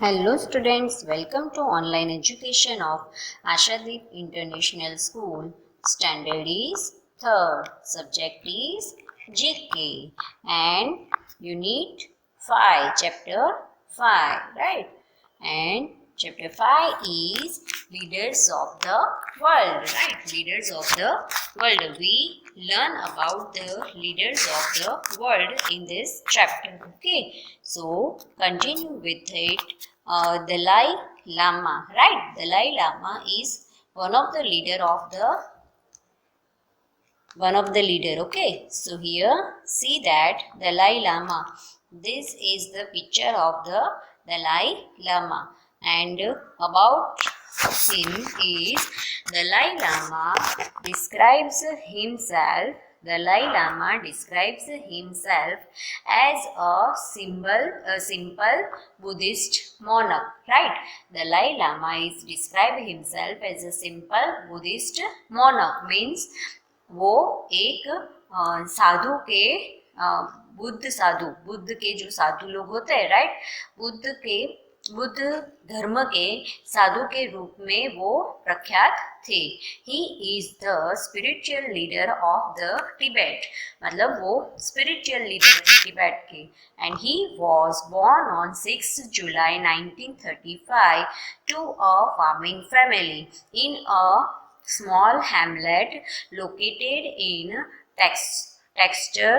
Hello students, welcome to online education of Ashadeep International School. Standard is 3rd, subject is GK and unit 5, chapter 5, right? And chapter 5 is leaders of the world, right? Leaders of the world. We learn about the leaders of the world in this chapter, okay? So continue with it. Dalai Lama, right? Dalai Lama is one of the leader, okay? So here see that Dalai Lama. This is the picture of the Dalai Lama, and about him is Dalai Lama describes himself. Dalai Lama describes himself as a simple Buddhist monk, right? Dalai Lama is described himself as a simple Buddhist monk, means वो एक साधु के बुद्ध के जो साधु लोग होते हैं, right, Buddha धर्म के साधु के रूप में वो प्रख्यात थे. He is the spiritual leader of the Tibet, मतलब वो स्पिरिचुअल लीडर थे टिबेट के. And he was born on 6 July 1935 to a farming family in a small hamlet located in Texter,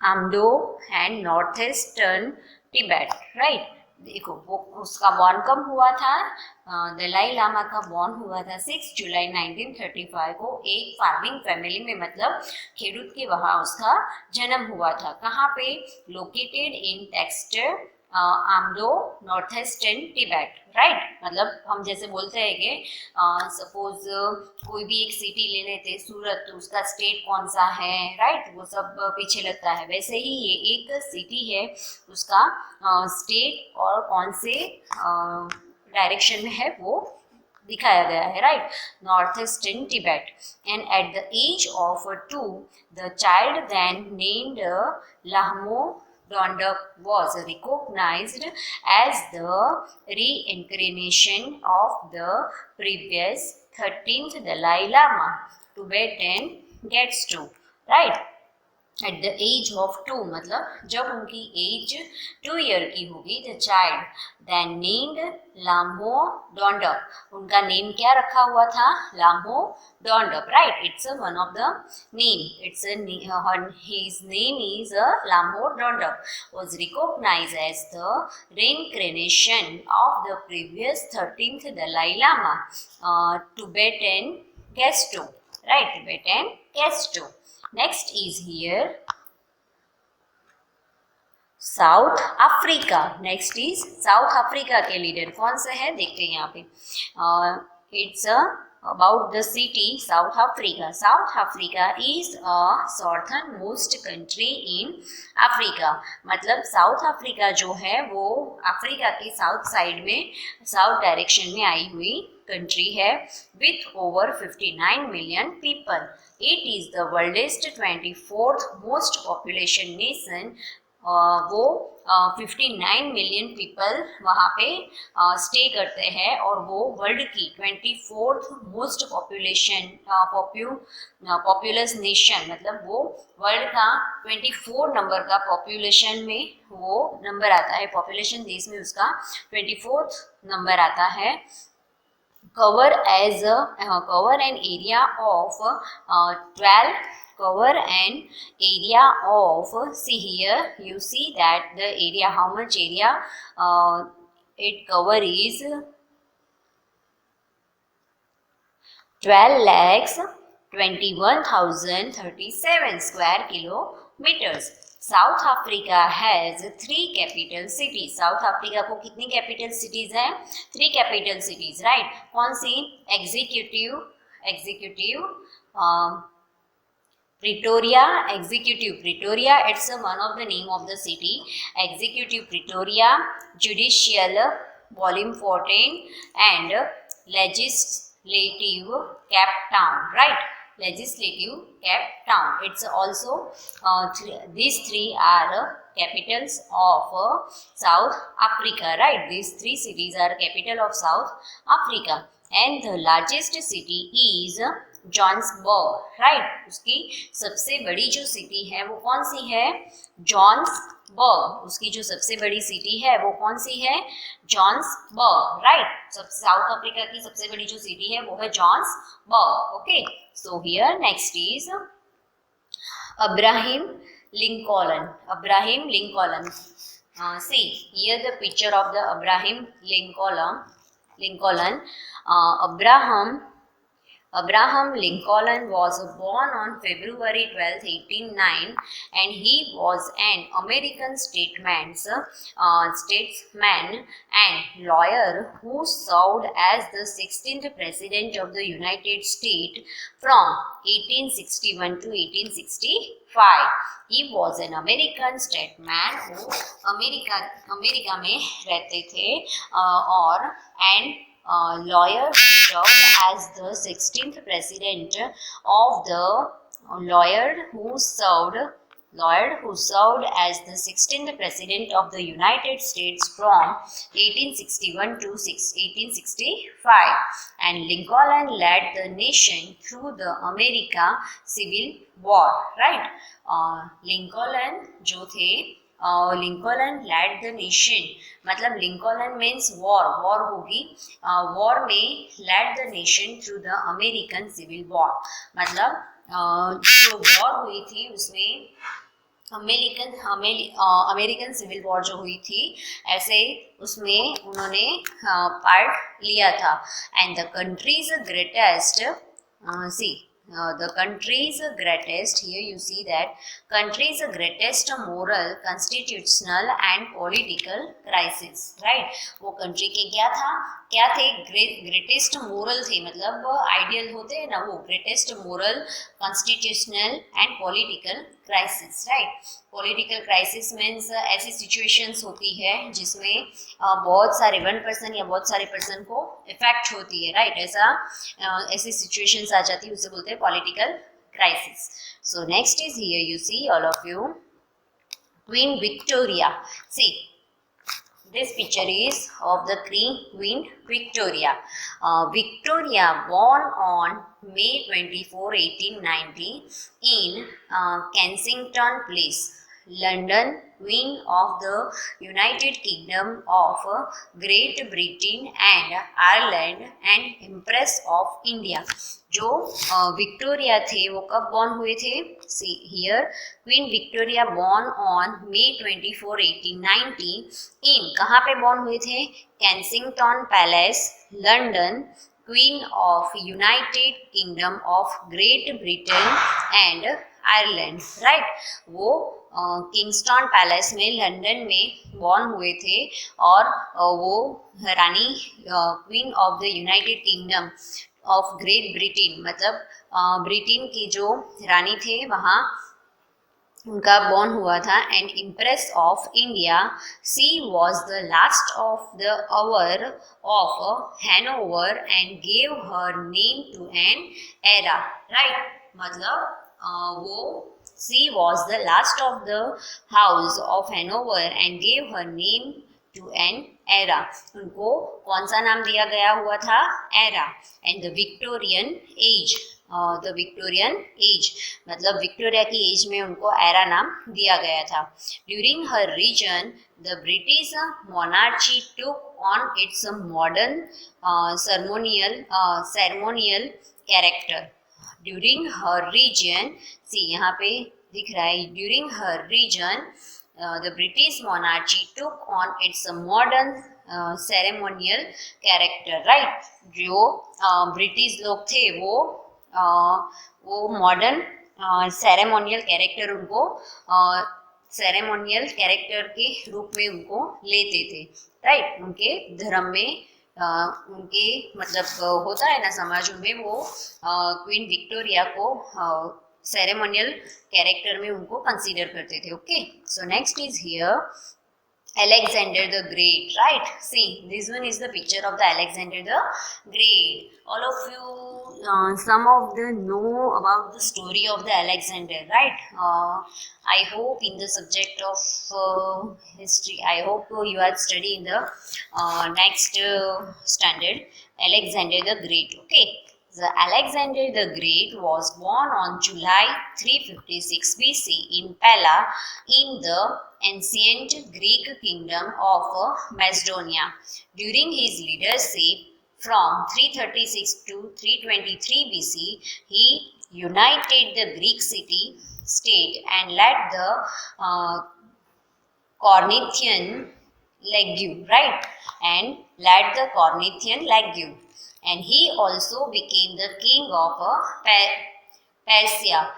Amdo and northeastern Tibet, right? देखो वो उसका born कब हुआ था, दलाई लामा का बॉर्न हुआ था 6 जुलाई 1935 को एक फार्मिंग फैमिली में, मतलब खेडूत के वहाँ उसका जन्म हुआ था. कहाँ पे? Located in Taktser Amdo north eastern Tibet, right. मतलब हम जैसे बोलते हैं कि सपोज कोई भी एक सिटी ले लेते सूरत, तो उसका स्टेट कौन सा है, राइट, वो सब पीछे लगता है. वैसे ही ये एक सिटी है, उसका स्टेट और कौन से डायरेक्शन में है वो दिखाया गया है, right. North eastern Tibet. And at the age of 2 the child then named Lhamo Dondup was recognized as the reincarnation of the previous 13th Dalai Lama, Tibetan Getsu, right. At the age of 2, मतलब जब उनकी age 2 year की होगी, the child then named Lhamo Dondup. उनका name क्या रखा हुआ था? Lhamo Dondup, right. It's one of the name. It's his name is Lhamo Dondup. was recognized as the reincarnation of the previous 13th Dalai Lama, Tibetan Getsu, right? Tibetan Getsu. Next is here south Africa. Next is south Africa के leader कौन से हैं देखते हैं यहाँ पे. It's about the city South Africa. South Africa is a southernmost country in Africa. मतलब south Africa जो है वो अफ्रीका के साउथ साइड में, साउथ डायरेक्शन में आई हुई कंट्री है, with over 59 million people. It is the world's 24th most population nation. वो 59 मिलियन पीपल वहाँ पे स्टे करते हैं, और वो वर्ल्ड की 24th मोस्ट पॉपुलस नेशन, मतलब वो वर्ल्ड का 24 नंबर का पॉपुलेशन में वो नंबर आता है. पॉपुलेशन देश में उसका 24th नंबर आता है. cover an area of 12 cover an area of, see here you see that the area, how much area it cover is 12,21,037 square kilometers. South Africa has 3 capital cities. South Africa को कितनी capital cities हैं? 3 capital cities, right. कौन सी? Executive Pretoria, executive Pretoria, it's one of the name of the city. Executive Pretoria, judicial Bloemfontein, and legislative Cape Town, right. Legislative Cape Town. It's also these three are capitals of South Africa, right? These three cities are capital of South Africa, and the largest city is Johannesburg, right? उसकी सबसे बड़ी जो city है वो कौन सी है? जॉन्सबर्ग। उसकी जो सबसे बड़ी सिटी है वो कौन सी है? जॉन्सबर्ग, राइट? सब साउथ अफ्रीका की सबसे बड़ी जो सिटी है वो है जॉन्सबर्ग। Okay, so here next is Abraham Lincoln. Abraham Lincoln. See here the picture of the Abraham Lincoln. Abraham Lincoln was born on February 12, 1809, and he was an American statesman and lawyer who served as the 16th President of the United States from 1861 to 1865. He was an American statesman who America में रहते थे और lawyer who served as the 16th president of the lawyer who served as the 16th president of the United States from 1861 to 1865, and Lincoln led the nation through the America Civil War, right? Lincoln जो थे लिंकॉलन lead the nation, मतलब Lincoln means war होगी, war में led the nation through the American civil war, मतलब जो war हुई थी उसमें अमेरिकन सिविल वॉर जो हुई थी ऐसे उसमें उन्होंने पार्ट लिया था। And the countries greatest the country's greatest, here you see that country's greatest moral, constitutional and political crisis, right? वो country के क्या थे? ग्रेटेस्ट मोरल थे, मतलब आइडियल होते हैं ना वो, greatest moral, constitutional and political crisis, right? Political crisis means ऐसी सिचुएशंस होती है जिसमें बहुत सारे वन पर्सन या बहुत सारे पर्सन को इफेक्ट होती है, राइट? ऐसी सिचुएशंस आ जाती है, उसे बोलते हैं political crisis. So next is here you see all of you queen Victoria. See this picture is of the Queen Victoria. Victoria born on May 24, 1890 in Kensington Place, London, Queen of the United Kingdom of Great Britain and Ireland and Empress of India. जो Victoria थे वो कब born हुए थे? See here queen Victoria born on May 24, 1890 in, कहाँ पे born हुए थे? Kensington palace, London, queen of United Kingdom of Great Britain and Ireland, right? वो किंगस्टन पैलेस में लंदन में बॉर्न हुए थे और वो रानी queen of the United Kingdom of Great Britain, मतलब ब्रिटेन की जो रानी थे वहाँ उनका बॉर्न हुआ था। And empress of India, she was the last of the hour of Hanover and gave her name to an era, right? मतलब वो she was the last of the house of Hanover and gave her name to an era, उनको कौन सा नाम दिया गया हुआ था? Era. And the Victorian age, the Victorian age मतलब विक्टोरिया की एज में उनको एरा नाम दिया गया था। During her reign the British monarchy took on its modern ceremonial character. During her reign, she यहाँ पे दिख रहा है, during her reign the British monarchy took on its modern ceremonial character, right? जो ब्रिटिश लोग थे वो मॉडर्न सेरेमोनियल कैरेक्टर उनको सेरेमोनियल कैरेक्टर के रूप में उनको लेते थे, राइट? उनके धर्म में उनके मतलब होता है ना समाज में, वो क्वीन विक्टोरिया को सेरेमोनियल कैरेक्टर में उनको कंसीडर करते थे। Okay, so next is here Alexander the Great, right? See, this one is the picture of the Alexander the Great. All of you, some of them know about the story of the Alexander, right? I hope in the subject of history, I hope you are studying the next standard, Alexander the Great, okay? The Alexander the Great was born on July 356 BC in Pella in the ancient Greek kingdom of Macedonia. During his leadership from 336 to 323 BC, he united the Greek city state and led the Corinthian legue, right? And led the Corinthian legue. And he also became the king of Persia,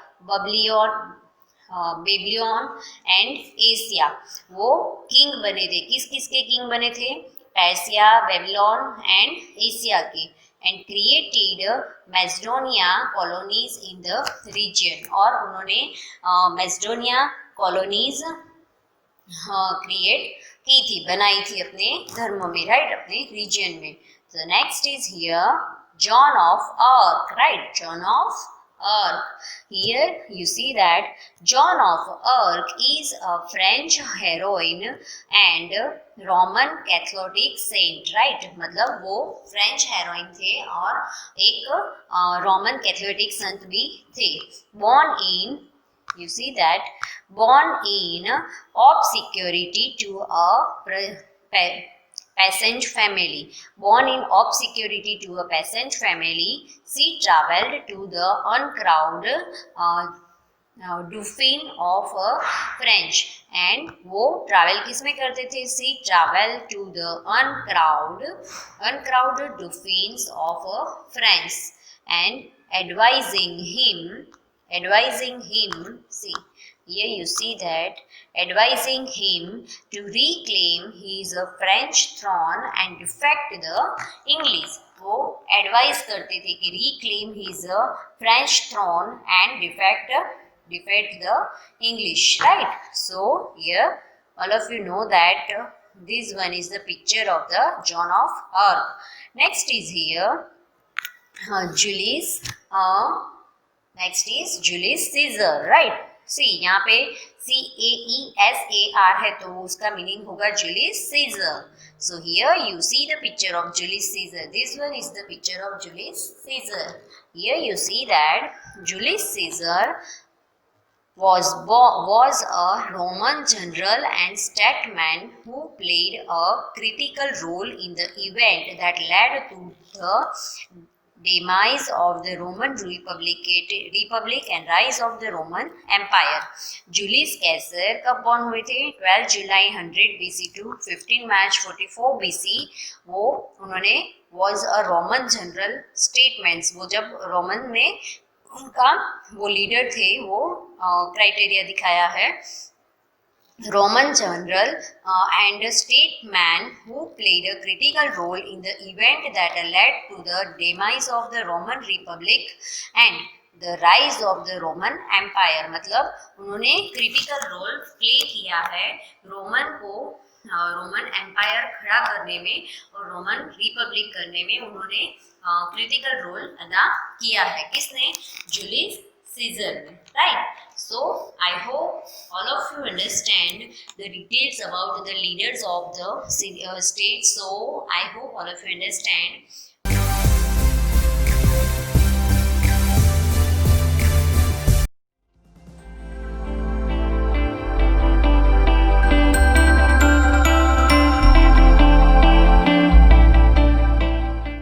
Babylon and Asia. वो king बने थे. किस किस के king बने थे? Persia, Babylon and Asia के. And created Macedonia colonies in the region. और उन्होंने मैसेडोनिया कॉलोनीज क्रिएट की थी, बनाई थी अपने धर्म में, राइट, अपने रीजन में. So next is here Joan of Arc, right? Joan of Arc. Here you see that Joan of Arc is a French heroine and Roman Catholic saint, right? मतलब वो फ्रेंच हेरोइन थे और एक Roman Catholic संत भी थे. Born in, you see that, born in obscurity to a peasant family. Born in obscurity to a peasant family, she travelled to the uncrowned Dauphin of French. And वो travel किस में करते थे? She travelled to the uncrowned Dauphins of France and advising him, see, here you see that, advising him to reclaim his French throne and defect the English. वो advise करते थे कि reclaim his French throne and defect the English, right? So here all of you know that this one is the picture of the Joan of Arc. Next is here Julius. Next is Julius Caesar, right? सी यहाँ पे CAESAR है तो उसका meaning होगा Julius Caesar. So here you see the picture of Julius Caesar. This one is the picture of Julius Caesar. Here you see that Julius Caesar was a Roman general and statesman who played a critical role in the event that led to the demise of the Roman Republic and rise of the Roman Empire. Julius Caesar कब born हुए थे? 12 जुलाई 100 BC to 15 March 44 BC. वो उन्होंने was a Roman general statesman. वो जब Roman में उनका वो लीडर थे, वो क्राइटेरिया दिखाया है. Roman general and statesman who played a critical role in the event that led to the demise of the Roman Republic and the rise of the Roman Empire. मतलब उन्होंने critical role play किया है Roman को Roman empire खड़ा करने में और Roman Republic करने में उन्होंने क्रिटिकल रोल अदा किया है. किसने? Julius Caesar, right? So I hope all of you understand the details about the leaders of the state. So I hope all of you understand